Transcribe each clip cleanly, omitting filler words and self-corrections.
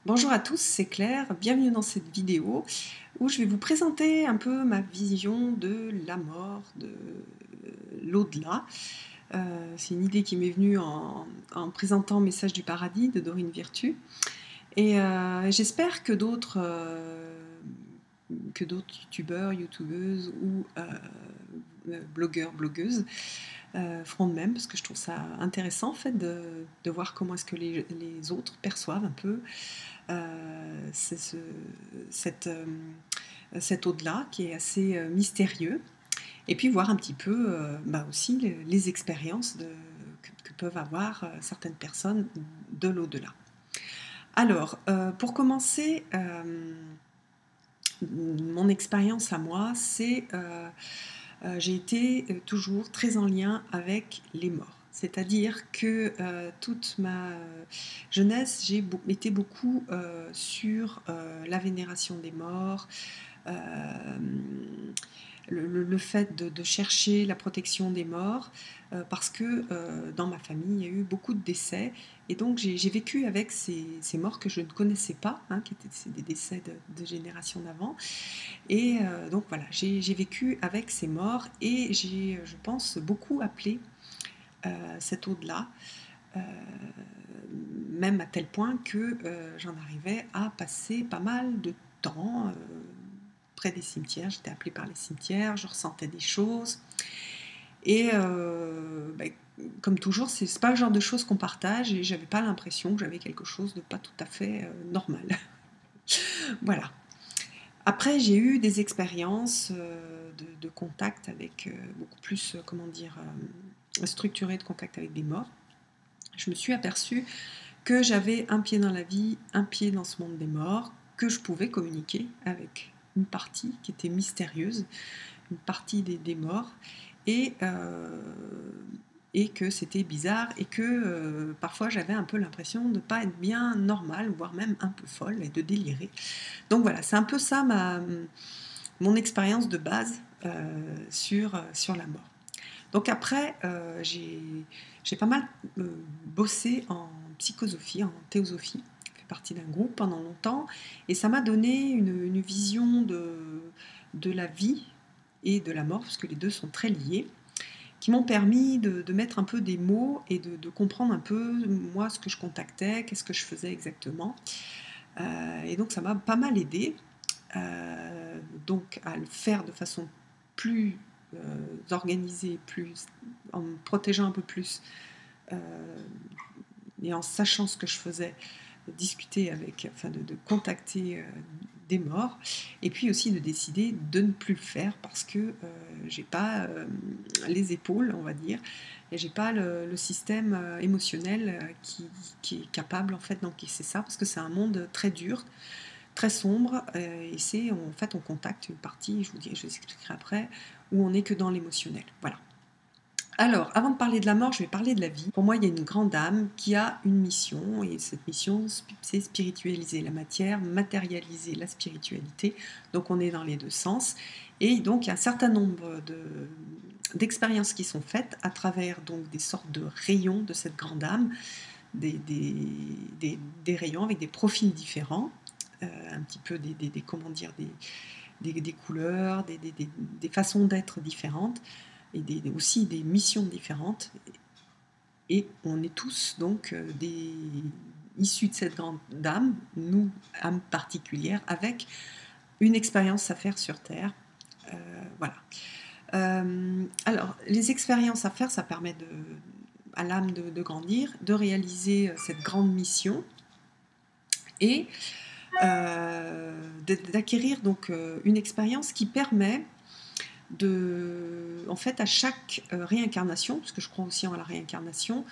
Bonjour à tous, c'est Claire, bienvenue dans cette vidéo où je vais vous présenter un peu ma vision de la mort, de l'au-delà. C'est une idée qui m'est venue en présentant Message du paradis de Dorine Virtue. Et j'espère que d'autres youtubeurs, youtubeuses ou blogueurs, blogueuses feront de même, parce que je trouve ça intéressant en fait de voir comment est-ce que les autres perçoivent un peu cet au-delà qui est assez mystérieux, et puis voir un petit peu aussi les expériences que peuvent avoir certaines personnes de l'au-delà. Alors, pour commencer, mon expérience à moi, c'est j'ai été toujours très en lien avec les morts. C'est-à-dire que toute ma jeunesse, j'ai été beaucoup sur la vénération des morts, le fait de chercher la protection des morts, parce que dans ma famille, il y a eu beaucoup de décès, et donc j'ai vécu avec ces morts que je ne connaissais pas, hein, qui étaient des décès de générations d'avant. Et donc voilà, j'ai vécu avec ces morts, et j'ai, je pense, beaucoup appelé cet au-delà, même à tel point que j'en arrivais à passer pas mal de temps près des cimetières. J'étais appelée par les cimetières, je ressentais des choses. Et comme toujours, c'est pas le genre de choses qu'on partage, et j'avais pas l'impression que j'avais quelque chose de pas tout à fait normal. Voilà. Après, j'ai eu des expériences de contact avec beaucoup plus, structuré, de contact avec des morts. Je me suis aperçue que j'avais un pied dans la vie, un pied dans ce monde des morts, que je pouvais communiquer avec une partie qui était mystérieuse, une partie des morts, et que c'était bizarre, et que parfois j'avais un peu l'impression de ne pas être bien normale, voire même un peu folle, et de délirer. Donc voilà, c'est un peu ça mon expérience de base sur la mort. Donc après, j'ai pas mal bossé en psychosophie, en théosophie. J'ai fait partie d'un groupe pendant longtemps, et ça m'a donné une vision de la vie et de la mort, parce que les deux sont très liés, qui m'ont permis de mettre un peu des mots et de comprendre un peu, moi, ce que je contactais, qu'est-ce que je faisais exactement. Et donc ça m'a pas mal aidé donc à le faire de façon plus organisée, en me protégeant un peu plus, et en sachant ce que je faisais, discuter avec, de contacter des morts, et puis aussi de décider de ne plus le faire, parce que j'ai pas les épaules, on va dire, et j'ai pas le système émotionnel qui est capable en fait d'encaisser ça, parce que c'est un monde très dur, très sombre, et c'est en fait on contacte une partie, je vous expliquerai après, où on n'est que dans l'émotionnel. Voilà. Alors, avant de parler de la mort, je vais parler de la vie. Pour moi, il y a une grande âme qui a une mission, et cette mission, c'est spiritualiser la matière, matérialiser la spiritualité. Donc on est dans les deux sens, et donc il y a un certain nombre d'expériences qui sont faites à travers donc des sortes de rayons de cette grande âme, des rayons avec des profils différents, un petit peu comment dire, des couleurs, des façons d'être différentes, et aussi des missions différentes. Et on est tous donc issus de cette grande âme, nous, âme particulière, avec une expérience à faire sur Terre. Voilà. Alors, les expériences à faire, ça permet à l'âme de grandir, de réaliser cette grande mission, et d'acquérir donc une expérience qui permet en fait, à chaque réincarnation, parce que je crois aussi en la réincarnation,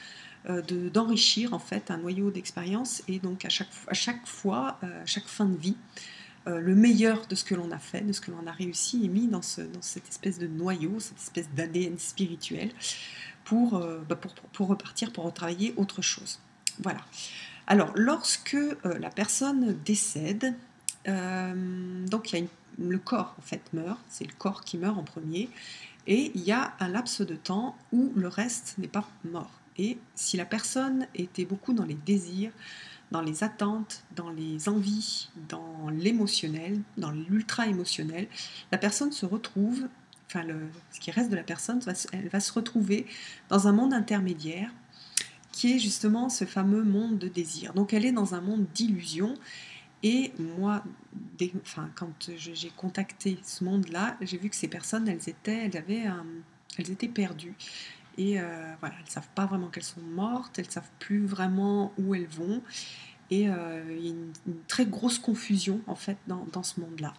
d'enrichir en fait un noyau d'expérience, et donc à chaque fois, à chaque fin de vie, le meilleur de ce que l'on a fait, de ce que l'on a réussi, est mis dans cette espèce de noyau, cette espèce d'ADN spirituel, pour repartir, pour retravailler autre chose. Voilà. Alors, lorsque la personne décède, donc le corps en fait meurt, c'est le corps qui meurt en premier, et il y a un laps de temps où le reste n'est pas mort. Et si la personne était beaucoup dans les désirs, dans les attentes, dans les envies, dans l'émotionnel, dans l'ultra émotionnel. La personne se retrouve, enfin ce qui reste de la personne, elle va se retrouver dans un monde intermédiaire qui est justement ce fameux monde de désir. Donc elle est dans un monde d'illusion. Et moi, quand j'ai contacté ce monde-là, j'ai vu que ces personnes, elles étaient perdues. Et voilà, elles ne savent pas vraiment qu'elles sont mortes, elles ne savent plus vraiment où elles vont. Et il y a une très grosse confusion en fait dans ce monde-là.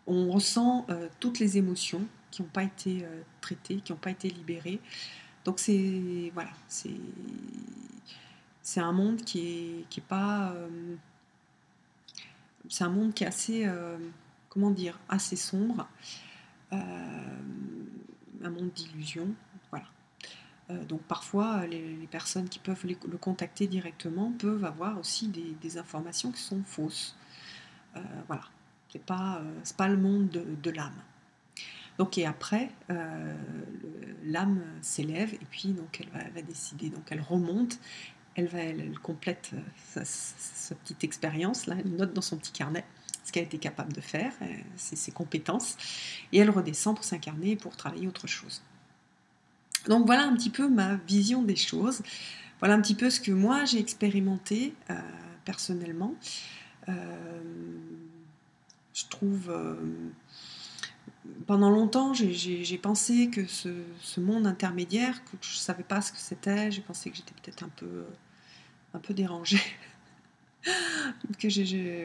On ressent toutes les émotions qui n'ont pas été traitées, qui n'ont pas été libérées. Donc c'est voilà, c'est un monde qui est pas c'est un monde qui est assez comment dire, assez sombre, un monde d'illusions, voilà. Donc parfois les personnes qui peuvent le contacter directement peuvent avoir aussi des informations qui sont fausses. Voilà, c'est pas le monde de l'âme. Donc et après, l'âme s'élève et puis donc elle va décider, donc elle remonte, elle complète sa petite expérience, là, elle note dans son petit carnet ce qu'elle a été capable de faire, ses compétences, et elle redescend pour s'incarner et pour travailler autre chose. Donc voilà un petit peu ma vision des choses, voilà un petit peu ce que moi j'ai expérimenté personnellement. Je trouve... pendant longtemps, j'ai pensé que ce monde intermédiaire, que je ne savais pas ce que c'était, j'ai pensé que j'étais peut-être un peu dérangée.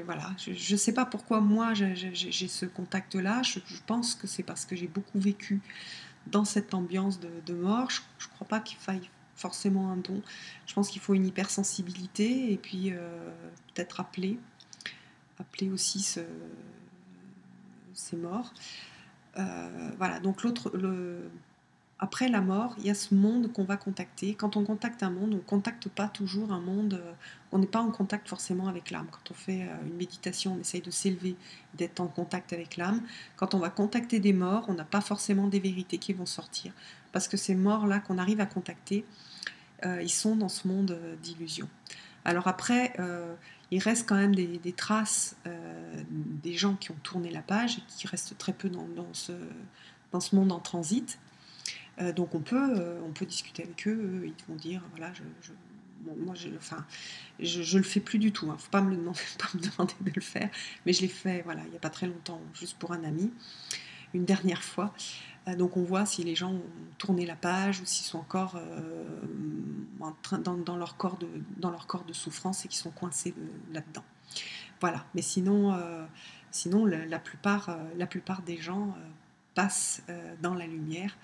Voilà, je ne sais pas pourquoi moi j'ai ce contact-là. Je pense que c'est parce que j'ai beaucoup vécu dans cette ambiance de mort. Je ne crois pas qu'il faille forcément un don. Je pense qu'il faut une hypersensibilité et puis peut-être appeler aussi ces morts. Voilà, donc après la mort, il y a ce monde qu'on va contacter. Quand on contacte un monde, on ne contacte pas toujours un monde, on n'est pas en contact forcément avec l'âme. Quand on fait une méditation, on essaye de s'élever, d'être en contact avec l'âme. Quand on va contacter des morts, on n'a pas forcément des vérités qui vont sortir. Parce que ces morts-là qu'on arrive à contacter, ils sont dans ce monde d'illusion. Alors après, il reste quand même des traces des gens qui ont tourné la page et qui restent très peu dans ce monde en transit. Donc on peut discuter avec eux, ils vont dire voilà, moi je le fais plus du tout, hein. Faut pas me demander de le faire, mais je l'ai fait voilà, il n'y a pas très longtemps, juste pour un ami, une dernière fois. Donc on voit si les gens ont tourné la page ou s'ils sont encore dans leur corps de souffrance et qu'ils sont coincés là-dedans. Voilà, mais sinon la plupart des gens passent dans la lumière,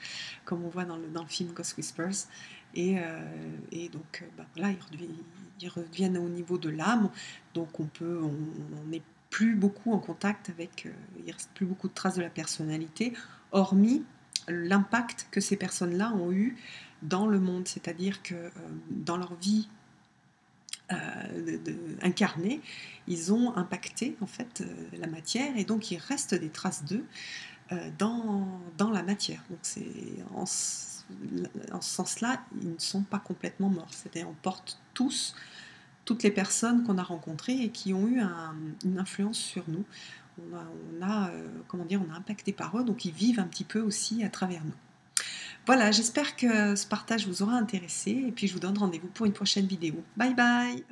comme on voit dans le film Ghost Whispers, et donc voilà, ils reviennent au niveau de l'âme, donc on n'est plus beaucoup en contact avec, il reste plus beaucoup de traces de la personnalité, hormis l'impact que ces personnes-là ont eu dans le monde, c'est-à-dire que dans leur vie incarnés, ils ont impacté en fait la matière et donc il reste des traces d'eux dans la matière. Donc c'est en ce sens-là, ils ne sont pas complètement morts. C'est-à-dire on porte toutes les personnes qu'on a rencontrées et qui ont eu une influence sur nous. On a comment dire, on a impacté par eux, donc ils vivent un petit peu aussi à travers nous. Voilà, j'espère que ce partage vous aura intéressé et puis je vous donne rendez-vous pour une prochaine vidéo. Bye bye!